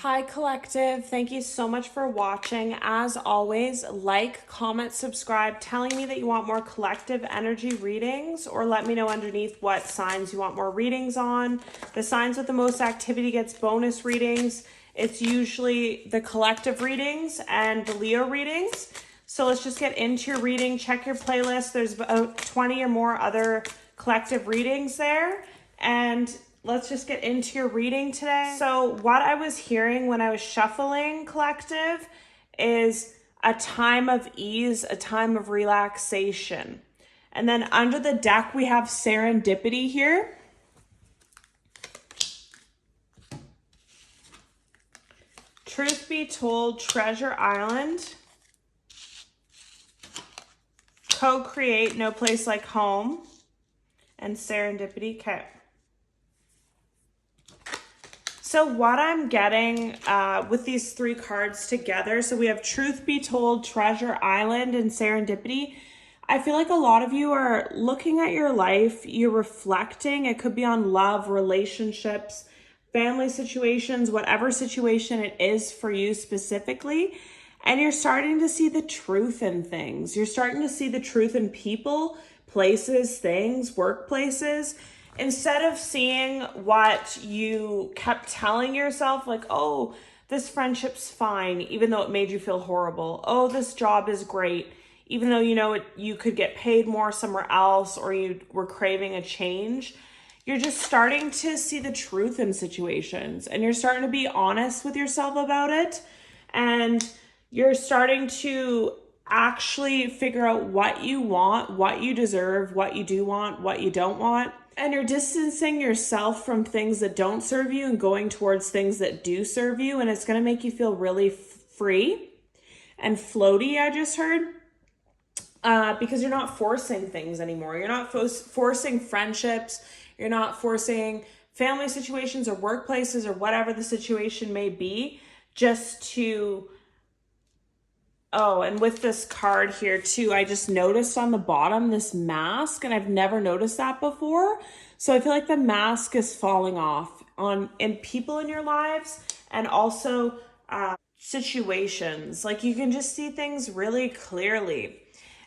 Hi collective, thank you so much for watching. As always, like, comment, subscribe, telling me that you want more collective energy readings, or let me know underneath what signs you want more readings on. The signs with the most activity gets bonus readings. It's usually the collective readings and the Leo readings. So let's just get into your reading. Check your playlist. There's about 20 or more other collective readings there. And let's just get into your reading today. So what I was hearing when I was shuffling collective is a time of ease, a time of relaxation. And then under the deck, we have serendipity here. Truth be told, Treasure Island. Co-create, no place like home. And serendipity. Okay. So what I'm getting with these three cards together, so we have Truth Be Told, Treasure Island, and Serendipity. I feel like a lot of you are looking at your life, you're reflecting. It could be on love, relationships, family situations, whatever situation it is for you specifically. And you're starting to see the truth in things. You're starting to see the truth in people, places, things, workplaces. Instead of seeing what you kept telling yourself, like, oh, this friendship's fine, even though it made you feel horrible. Oh, this job is great, even though you know you could get paid more somewhere else, or you were craving a change. You're just starting to see the truth in situations, and you're starting to be honest with yourself about it. And you're starting to actually figure out what you want, what you deserve, what you do want, what you don't want. And you're distancing yourself from things that don't serve you and going towards things that do serve you. And it's going to make you feel really free and floaty, I just heard, because you're not forcing things anymore. You're not forcing friendships. You're not forcing family situations or workplaces or whatever the situation may be just to... Oh, and with this card here too, I just noticed on the bottom this mask, and I've never noticed that before. So I feel like the mask is falling off in people in your lives, and also situations. Like you can just see things really clearly.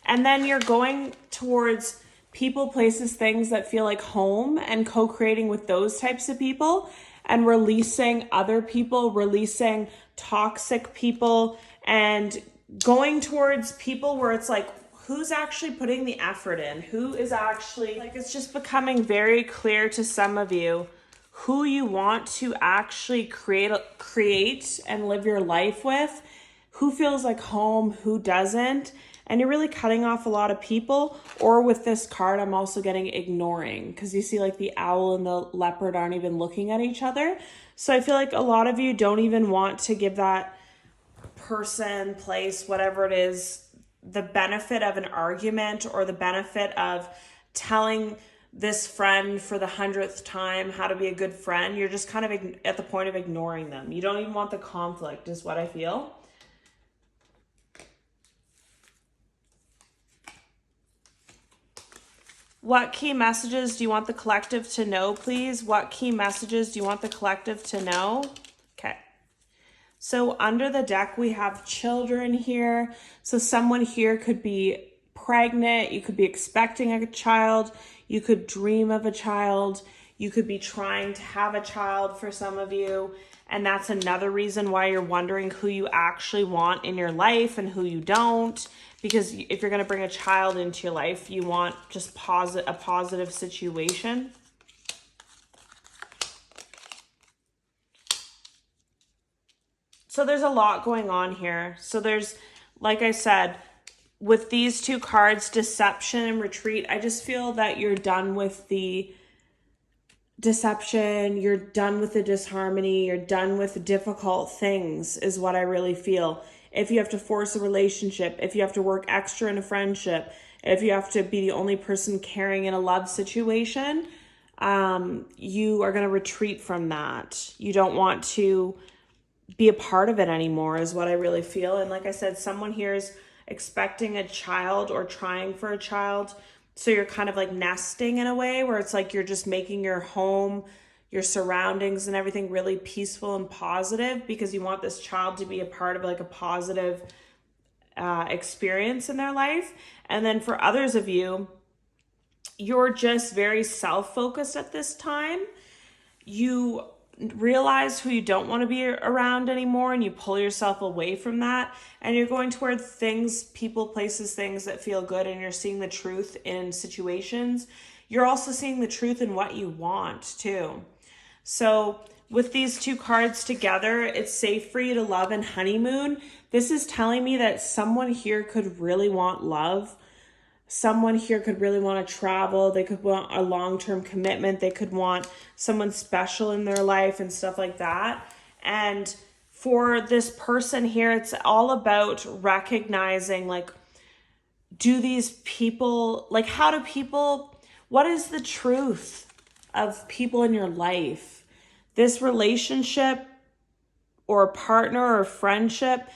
And then you're going towards people, places, things that feel like home, and co-creating with those types of people, and releasing other people, releasing toxic people, and going towards people where it's like, who's actually putting the effort in? Who is actually, like, it's just becoming very clear to some of you who you want to actually create and live your life with, who feels like home, who doesn't. And you're really cutting off a lot of people. Or with this card, I'm also getting ignoring, because you see like the owl and the leopard aren't even looking at each other. So I feel like a lot of you don't even want to give that person, place, whatever it is, the benefit of an argument, or the benefit of telling this friend for the 100th time how to be a good friend. You're just kind of at the point of ignoring them. You don't even want the conflict, is what I feel. What key messages do you want the collective to know, please? What key messages do you want the collective to know? Okay. So under the deck, we have children here. So someone here could be pregnant. You could be expecting a child. You could dream of a child. You could be trying to have a child for some of you. And that's another reason why you're wondering who you actually want in your life and who you don't. Because if you're going to bring a child into your life, you want just a positive situation. So there's a lot going on here. So there's, like I said, with these two cards, deception and retreat, I just feel that you're done with the deception, you're done with the disharmony, you're done with difficult things, is what I really feel. If you have to force a relationship, if you have to work extra in a friendship, if you have to be the only person caring in a love situation, you are going to retreat from that. You don't want to be a part of it anymore, is what I really feel. And like I said, someone here is expecting a child or trying for a child. So you're kind of like nesting in a way where it's like you're just making your home your surroundings and everything really peaceful and positive, because you want this child to be a part of like a positive experience in their life. And then for others of you, you're just very self-focused at this time. You realize who you don't want to be around anymore, and you pull yourself away from that, and you're going toward things, people, places, things that feel good, and you're seeing the truth in situations. You're also seeing the truth in what you want too. So with these two cards together, it's safe for you to love and honeymoon. This is telling me that someone here could really want love. Someone here could really want to travel. They could want a long-term commitment. They could want someone special in their life and stuff like that. And for this person here, it's all about recognizing, like, do these people, like, how do people, what is the truth of people in your life? This relationship or partner or friendship,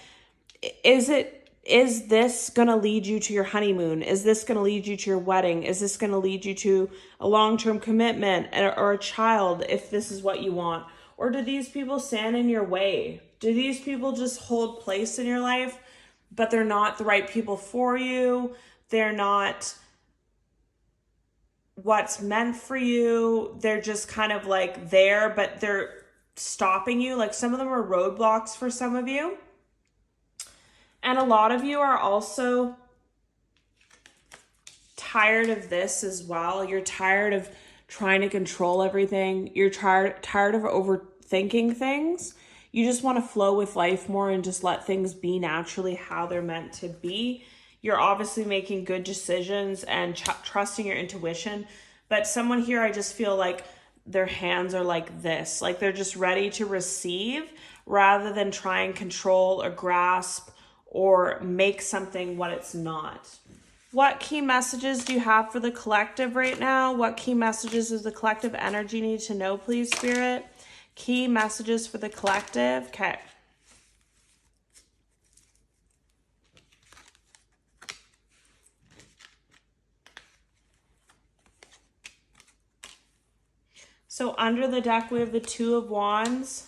is this going to lead you to your honeymoon? Is this going to lead you to your wedding? Is this going to lead you to a long-term commitment or a child, if this is what you want? Or do these people stand in your way? Do these people just hold place in your life, but they're not the right people for you? They're not what's meant for you. They're just kind of like there, but they're stopping you. Like, some of them are roadblocks for some of you. And a lot of you are also tired of this as well. You're tired of trying to control everything. You're tired of overthinking things. You just want to flow with life more and just let things be naturally how they're meant to be. You're obviously making good decisions and trusting your intuition. But someone here, I just feel like their hands are like this. Like, they're just ready to receive rather than try and control or grasp or make something what it's not. What key messages do you have for the collective right now? What key messages does the collective energy need to know, please, Spirit? Key messages for the collective. Okay. So under the deck, we have the Two of Wands.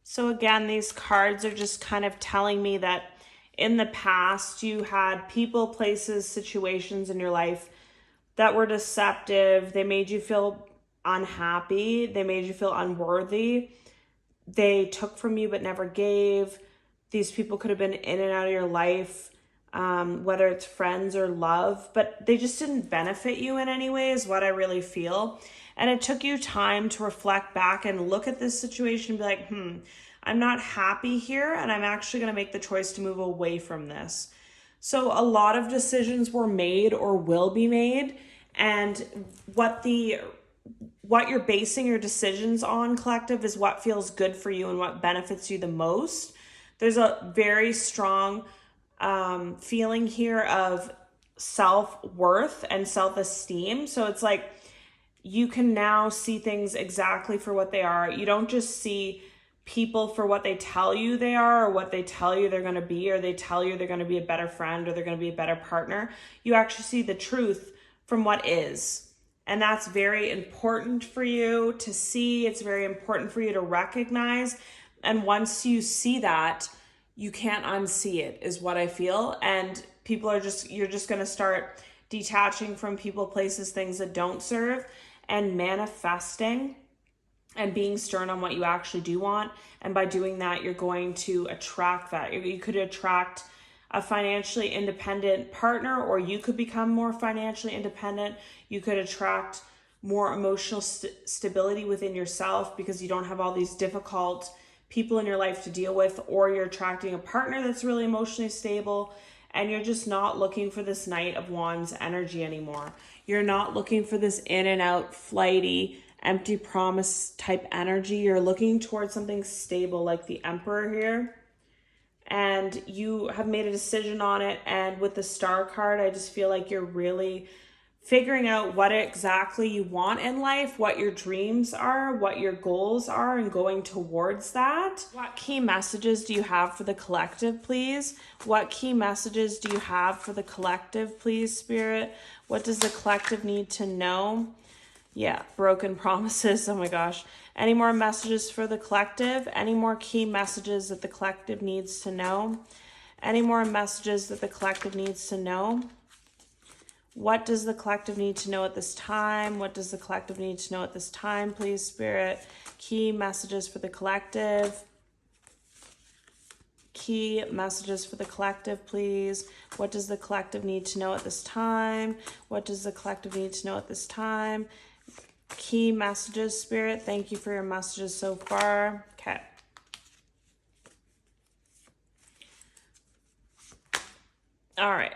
So again, these cards are just kind of telling me that in the past, you had people, places, situations in your life that were deceptive. They made you feel unhappy. They made you feel unworthy. They took from you but never gave. These people could have been in and out of your life, whether it's friends or love, but they just didn't benefit you in any way, is what I really feel. And it took you time to reflect back and look at this situation and be like, I'm not happy here, and I'm actually going to make the choice to move away from this. So a lot of decisions were made or will be made, and what you're basing your decisions on, collective, is what feels good for you and what benefits you the most. There's a very strong feeling here of self-worth and self-esteem. So it's like you can now see things exactly for what they are. You don't just see people for what they tell you they are, or what they tell you they're going to be, or they tell you they're going to be a better friend, or they're going to be a better partner. You actually see the truth from what is. And that's very important for you to see. It's very important for you to recognize. And once you see that, you can't unsee it, is what I feel. And you're just going to start detaching from people, places, things that don't serve, and manifesting and being stern on what you actually do want. And by doing that, you're going to attract that. You could attract a financially independent partner, or you could become more financially independent. You could attract more emotional stability within yourself because you don't have all these difficult people in your life to deal with, or you're attracting a partner that's really emotionally stable, and you're just not looking for this Knight of Wands energy anymore. You're not looking for this in and out, flighty, empty promise type energy. You're looking towards something stable, like the Emperor here, and you have made a decision on it. And with the Star card, I just feel like you're really figuring out what exactly you want in life, what your dreams are, what your goals are, and going towards that. What key messages do you have for the collective, please? What key messages do you have for the collective, please, Spirit? What does the collective need to know? Yeah, broken promises. Oh my gosh. Any more messages for the collective? Any more key messages that the collective needs to know? Any more messages that the collective needs to know? What does the collective need to know at this time? What does the collective need to know at this time, please, Spirit? Key messages for the collective. Key messages for the collective, please. What does the collective need to know at this time? What does the collective need to know at this time? Key messages, Spirit. Thank you for your messages so far. Okay. All right.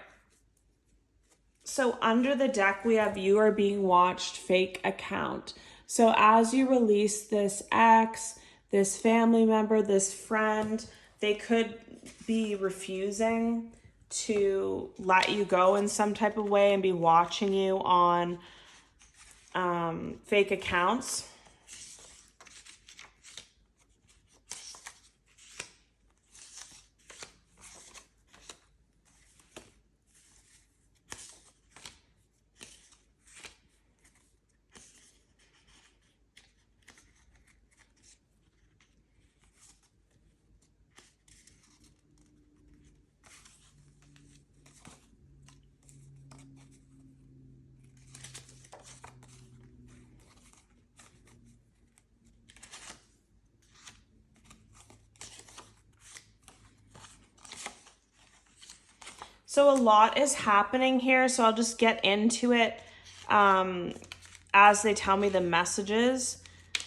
So under the deck, we have you are being watched, fake account. So as you release this ex, this family member, this friend, they could be refusing to let you go in some type of way and be watching you on fake accounts. So a lot is happening here, so I'll just get into it as they tell me the messages.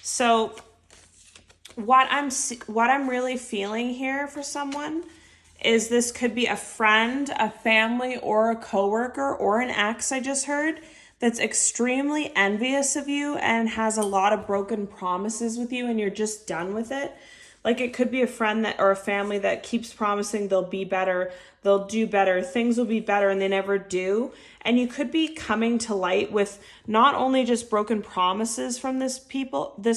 So what I'm really feeling here for someone is this could be a friend, a family, or a coworker, or an ex I just heard that's extremely envious of you and has a lot of broken promises with you and you're just done with it. Like it could be a friend that or a family that keeps promising they'll be better, they'll do better, things will be better, and they never do. And you could be coming to light with not only just broken promises from this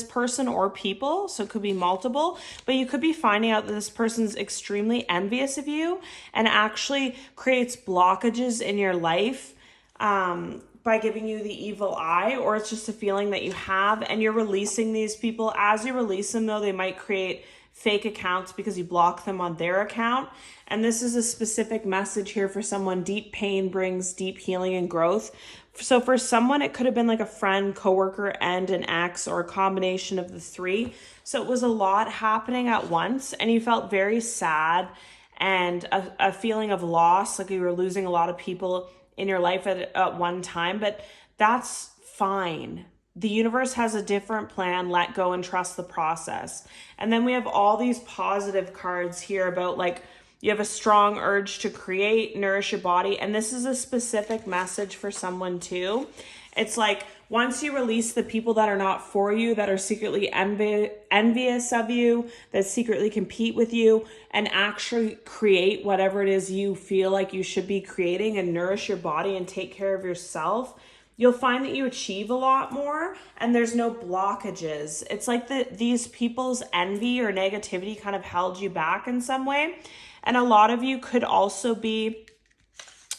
person or people, so it could be multiple, but you could be finding out that this person's extremely envious of you and actually creates blockages in your life by giving you the evil eye, or it's just a feeling that you have and you're releasing these people. As you release them though, they might create fake accounts because you block them on their account. And this is a specific message here for someone. Deep pain brings deep healing and growth. So for someone, it could have been like a friend, coworker, and an ex, or a combination of the three. So it was a lot happening at once and you felt very sad and a feeling of loss, like you were losing a lot of people in your life at one time, but that's fine. The universe has a different plan. Let go and trust the process. And then we have all these positive cards here about like you have a strong urge to create, nourish your body. And this is a specific message for someone too. It's like once you release the people that are not for you, that are secretly envious of you, that secretly compete with you, and actually create whatever it is you feel like you should be creating and nourish your body and take care of yourself, you'll find that you achieve a lot more and there's no blockages. It's like these people's envy or negativity kind of held you back in some way. And a lot of you could also be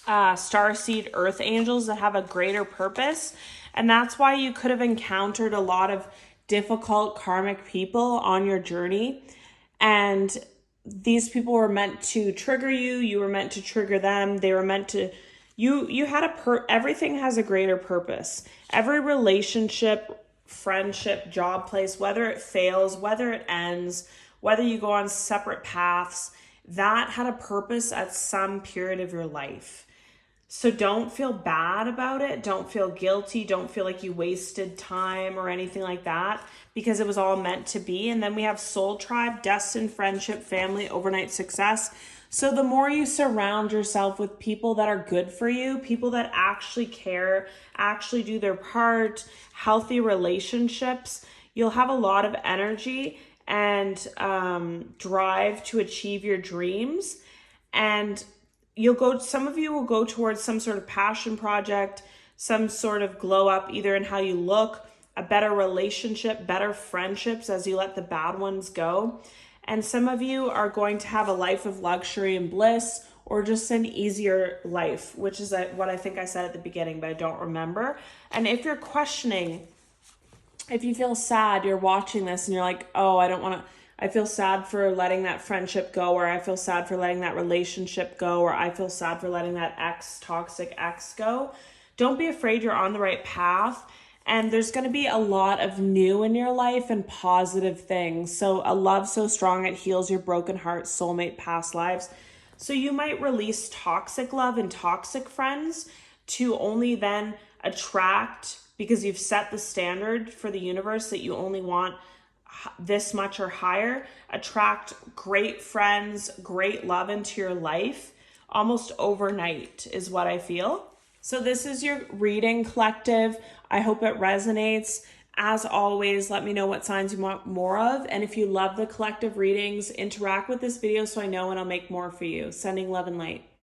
starseed earth angels that have a greater purpose. And that's why you could have encountered a lot of difficult karmic people on your journey. And these people were meant to trigger you. You were meant to trigger them. They were meant to, you had everything has a greater purpose. Every relationship, friendship, job place, whether it fails, whether it ends, whether you go on separate paths, that had a purpose at some period of your life. So don't feel bad about it. Don't feel guilty. Don't feel like you wasted time or anything like that, because it was all meant to be. And then we have soul tribe, destined, friendship, family, overnight success. So the more you surround yourself with people that are good for you, people that actually care, actually do their part, healthy relationships, you'll have a lot of energy and drive to achieve your dreams. And some of you will go towards some sort of passion project, some sort of glow up either in how you look, a better relationship, better friendships as you let the bad ones go. And some of you are going to have a life of luxury and bliss, or just an easier life, which is what I think I said at the beginning, but I don't remember. And if you're questioning, if you feel sad, you're watching this and you're like, oh, I feel sad for letting that friendship go, or I feel sad for letting that relationship go, or I feel sad for letting that toxic ex go. Don't be afraid, you're on the right path. And there's going to be a lot of new in your life and positive things. So a love so strong it heals your broken heart, soulmate, past lives. So you might release toxic love and toxic friends to only then attract, because you've set the standard for the universe that you only want this much or higher, attract great friends, great love into your life almost overnight is what I feel. So this is your reading, collective. I hope it resonates. As always, let me know what signs you want more of. And if you love the collective readings, interact with this video so I know and I'll make more for you. Sending love and light.